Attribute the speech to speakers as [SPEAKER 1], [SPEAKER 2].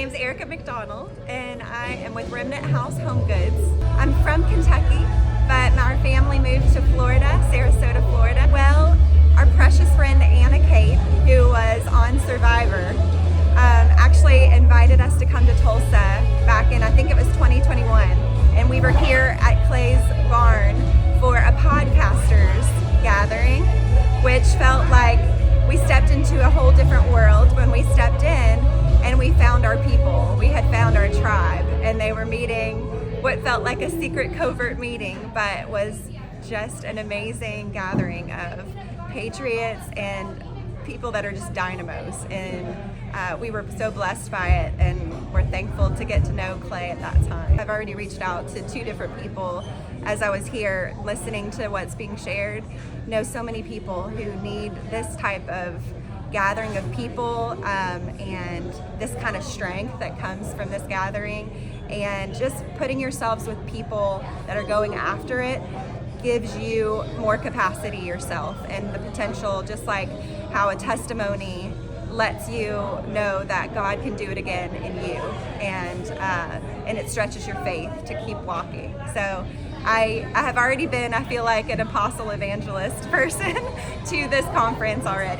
[SPEAKER 1] name's Erica McDonald, and I am with Remnant House Home Goods. I'm from Kentucky, but our family moved to Florida, Sarasota, Florida. Well, our precious friend Anna Kate, who was on Survivor, actually invited us to come to Tulsa back in, I think it was 2021, and we were here at Clay's barn for a podcasters gathering, which felt like we stepped into a whole different world when we stepped in and we found our people. We had found our tribe, and they were meeting what felt like a secret covert meeting, but was just an amazing gathering of Patriots and people that are just dynamos, and we were so blessed by it, and we're thankful to get to know Clay at that time. I've already reached out to 2 different people as I was here listening to what's being shared. Know so many people who need this type of gathering of people and this kind of strength that comes from this gathering, and just putting yourselves with people that are going after it gives you more capacity yourself and the potential, just like how a testimony lets you know that God can do it again in you, and it stretches your faith to keep walking. So I have already been, I feel like, an apostle evangelist person to this conference already.